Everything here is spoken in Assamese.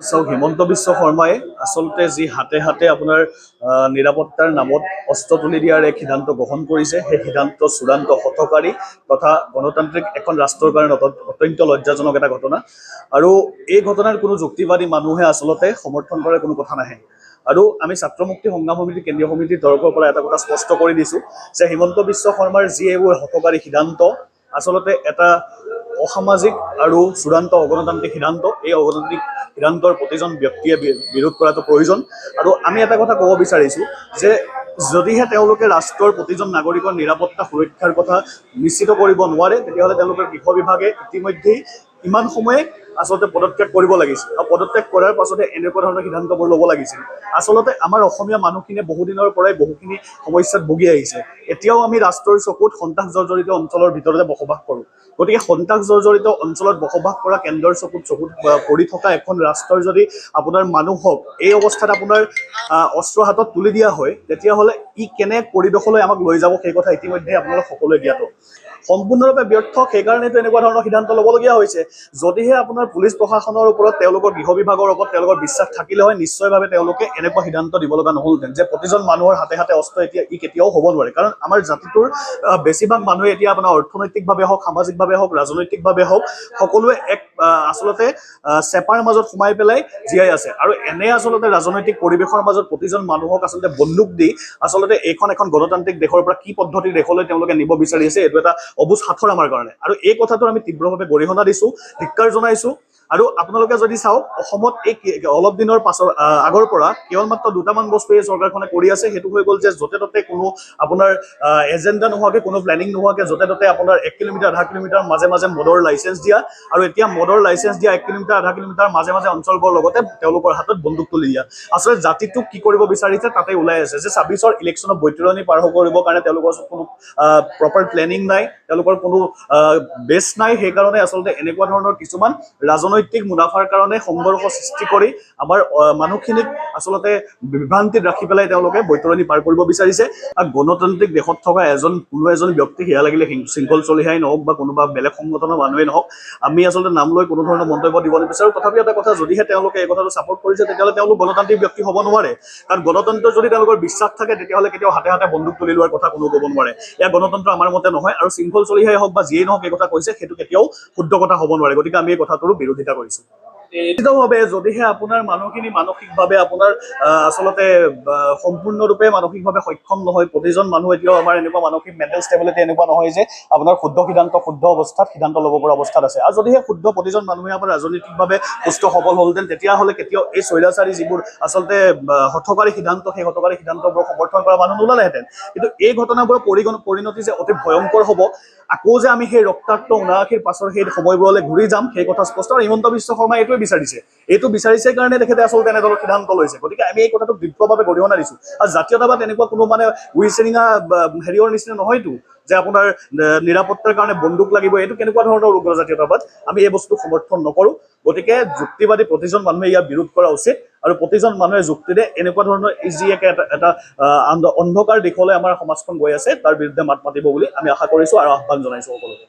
চাওক হিমন্ত বিশ্ব শৰ্মাই আচলতে যি হাতে হাতে আপোনাৰ নিৰাপত্তাৰ নামত অস্ত্ৰ তুলি দিয়াৰ এক সিদ্ধান্ত গ্ৰহণ কৰিছে, সেই সিদ্ধান্ত চূড়ান্ত হঠকাৰী তথা গণতান্ত্ৰিক এখন ৰাষ্ট্ৰৰ কাৰণে অত্যন্ত লজ্জাজনক এটা ঘটনা। আৰু এই ঘটনাৰ কোনো যুক্তিবাদী মানুহে আচলতে সমৰ্থন কৰাৰ কোনো কথা নাহে। আৰু আমি ছাত্ৰ মুক্তি সংগ্ৰাম সমিতি কেন্দ্ৰীয় সমিতিৰ তৰফৰ পৰা এটা কথা স্পষ্ট কৰি দিছোঁ যে হিমন্ত বিশ্ব শৰ্মাৰ যি এইবোৰ হঠকাৰী সিদ্ধান্ত আচলতে এটা অসামাজিক আৰু চূড়ান্ত অগণতান্ত্ৰিক সিদ্ধান্ত। এই অগণতান্ত্ৰিক সিদ্ধান্তৰ প্ৰতিজন ব্যক্তিয়ে বিৰোধ কৰাটো প্ৰয়োজন। আৰু আমি এটা কথা ক'ব বিচাৰিছোঁ যে যদিহে তেওঁলোকে ৰাষ্ট্ৰৰ প্ৰতিজন নাগৰিকৰ নিৰাপত্তা সুৰক্ষাৰ কথা নিশ্চিত কৰিব নোৱাৰে, তেতিয়াহ'লে তেওঁলোকৰ গৃহ বিভাগে ইতিমধ্যেই ইমান সময়ে আচলতে পদত্যাগ কৰিব লাগিছিল। আৰু পদত্যাগ কৰাৰ পাছতে এনেকুৱা ধৰণৰ সিদ্ধান্তবোৰ ল'ব লাগিছিল। আচলতে আমাৰ অসমীয়া মানুহখিনিয়ে বহুদিনৰ পৰাই বহুখিনি সমস্যাত ভুগি আহিছে। এতিয়াও আমি ৰাষ্ট্ৰৰ চকুত সন্ত্ৰাস জৰ্জৰিত অঞ্চলৰ ভিতৰতে বসবাস কৰোঁ। গতিকে সন্ত্ৰাস জৰ্জৰিত অঞ্চলত বসবাস কৰা কেন্দ্ৰৰ চকুত পৰি থকা এখন ৰাষ্ট্ৰৰ যদি আপোনাৰ মানুহক এই অৱস্থাত আপোনাৰ অস্ত্ৰ হাতত তুলি দিয়া হয়, তেতিয়াহ'লে ই কেনে পৰিৱেশলৈ আমাক লৈ যাব সেই কথা ইতিমধ্যে আপোনালোক সকলোৱে জ্ঞাত। সম্পূৰ্ণৰূপে ব্যৰ্থ, সেইকাৰণেতো এনেকুৱা ধৰণৰ সিদ্ধান্ত ল'বলগীয়া হৈছে। যদিহে আপোনাৰ পুলিচ প্ৰশাসনৰ ওপৰত তেওঁলোকৰ গৃহ বিভাগৰ ওপৰত তেওঁলোকৰ বিশ্বাস থাকিলে হয়, নিশ্চয়ভাৱে তেওঁলোকে এনেকুৱা সিদ্ধান্ত দিব লগা নহ'লহেঁতেন যে প্ৰতিজন মানুহৰ হাতে হাতে অস্ত্ৰ এতিয়া কেতিয়াও হ'ব নোৱাৰে। কাৰণ আমাৰ জাতিটোৰ বেছিভাগ মানুহে এতিয়া আপোনাৰ অৰ্থনৈতিকভাৱে হওক, সামাজিকভাৱে হওক, ৰাজনৈতিকভাৱে হওক, সকলোৱে এক আচলতে চেপাৰ মাজত সোমাই পেলাই জীয়াই আছে। আৰু এনে আচলতে ৰাজনৈতিক পৰিৱেশৰ মাজত প্ৰতিজন মানুহক আচলতে বন্দুক দি আচলতে এখন গণতান্ত্ৰিক দেশৰ পৰা কি পদ্ধতিৰ দেশলৈ তেওঁলোকে নিব বিচাৰি আছে, এইটো এটা অবুজ সাঁথৰ আমাৰ কাৰণে। আৰু এই কথাটো আমি তীব্ৰভাৱে গৰিহণা দিছোঁ, ধিক্কাৰ জনাইছোঁ। আৰু আপোনালোকে যদি চাওক, অসমত এই অলপ দিনৰ আগৰ পৰা কেৱল মাত্ৰ দুটামান বস্তু এই চৰকাৰখনে কৰি আছে। সেইটো হৈ গ'ল যে য'তে ত'তে কোনো আপোনাৰ এজেণ্ডা নোহোৱাকৈ, কোনো প্লেনিং নোহোৱাকৈ য'তে ত'তে আপোনাৰ 1 কিলোমিটাৰ, আধা কিলোমিটাৰ মাজে মাজে মদৰ লাইচেঞ্চ দিয়া। আৰু এতিয়া মদৰ লাইচেঞ্চ দিয়া 1 কিলোমিটাৰ, আধা কিলোমিটাৰ মাজে মাজে অঞ্চলবোৰৰ লগতে তেওঁলোকৰ হাতত বন্দুক তুলি দিয়া। আচলতে জাতিটোক কি কৰিব বিচাৰিছে তাতে ওলাই আছে যে 26ৰ ইলেকশ্যনত বৈতৰণি পাৰ কৰিবৰ কাৰণে তেওঁলোকৰ কোনো প্ৰপাৰ প্লেনিং নাই, তেওঁলোকৰ কোনো বেছ নাই। সেইকাৰণে আচলতে এনেকুৱা ধৰণৰ কিছুমান ৰাজনৈতিক মুনাফাৰ কাৰণে সংঘৰ্ষ সৃষ্টি কৰি আমাৰ মানুহখিনিক আচলতে বিভ্ৰান্তিত ৰাখি পেলাই তেওঁলোকে বৈতৰণি পাৰ কৰিব বিচাৰিছে। আৰু গণতান্ত্ৰিক দেশত থকা কোনো এজন ব্যক্তি, সেয়া লাগিলে শৃংখল চলিহাই নহওক বা কোনোবা বেলেগ সংগঠনৰ মানুহেই নহওক, আমি আচলতে নাম লৈ কোনো ধৰণৰ মন্তব্য দিব নিবিচাৰোঁ। তথাপিও এটা কথা, যদিহে তেওঁলোকে এই কথাটো ছাপোৰ্ট কৰিছে, তেতিয়াহ'লে তেওঁলোক গণতান্ত্ৰিক ব্যক্তি হ'ব নোৱাৰে। কাৰণ গণতন্ত্ৰত যদি তেওঁলোকৰ বিশ্বাস থাকে, তেতিয়াহ'লে কেতিয়াও হাতে হাতে বন্দুক তুলি লোৱাৰ কথা কোনো ক'ব নোৱাৰে। এয়া গণতন্ত্ৰ আমাৰ মতে নহয়। আৰু শৃংখল চলিহাই হওক বা যিয়েই নহওক, এই কথা কৈছে সেইটো কেতিয়াও শুদ্ধ কথা হ'ব নোৱাৰে। গতিকে আমি এই কথাটোৰো বিৰোধিতা কৰিছোঁ। নিশ্চিতভাৱে যদিহে আপোনাৰ মানুহখিনি মানসিকভাৱে আপোনাৰ আচলতে সম্পূৰ্ণৰূপে মানসিকভাৱে সক্ষম নহয়, প্ৰতিজন মানুহ এতিয়াও আমাৰ এনেকুৱা মানসিক মেণ্টেল ষ্টেবিলিটি এনেকুৱা নহয় যে আপোনাৰ শুদ্ধ অৱস্থাত সিদ্ধান্ত ল'ব পৰা অৱস্থাত আছে। আৰু যদিহে প্ৰতিজন মানুহে আপোনাৰ ৰাজনৈতিকভাৱে সুস্থ সবল হ'লহেঁতেন, তেতিয়াহ'লে কেতিয়াও এই স্বৈৰাচাৰী যিবোৰ আচলতে হঠকাৰী সিদ্ধান্ত, সেই হঠকাৰী সিদ্ধান্তবোৰ সমৰ্থন কৰা মানুহ নোলালেহেঁতেন। কিন্তু এই ঘটনাবোৰৰ পৰিণতি যে অতি ভয়ংকৰ হ'ব, আকৌ যে আমি সেই ৰক্তাক্ত 79ৰ পাছৰ সেই সময়বোৰলৈ ঘূৰি যাম, সেই কথা স্পষ্ট। আৰু হিমন্ত বিশ্ব শৰ্মাই এইটো বিচাৰিছে কাৰণে তেখেতে আচলতে এনেধৰণৰ সিদ্ধান্ত লৈছে। গতিকে আমি এই কথাটোক তীব্ৰভাৱে গৰিহণা দিছোঁ। আৰু জাতীয়তাবাদ এনেকুৱা কোনো উইচেৰিঙা হেৰিয়ৰ নিচিনা নহয়তো যে আপোনাৰ নিৰাপত্তাৰ কাৰণে বন্দুক লাগিব। এইটো কেনেকুৱা ধৰণৰ উগ্ৰ জাতীয়তাবাদ? আমি এই বস্তু সমৰ্থন নকৰোঁ। গতিকে যুক্তিবাদী প্ৰতিজন মানুহে ইয়াৰ বিৰোধ কৰা উচিত। আৰু প্ৰতিজন মানুহে যুক্তিৰে এনেকুৱা ধৰণৰ যি এটা অন্ধকাৰ দিশলৈ আমাৰ সমাজখন গৈ আছে, তাৰ বিৰুদ্ধে মাত মাতিব বুলি আমি আশা কৰিছোঁ আৰু আহ্বান জনাইছোঁ সকলোকে।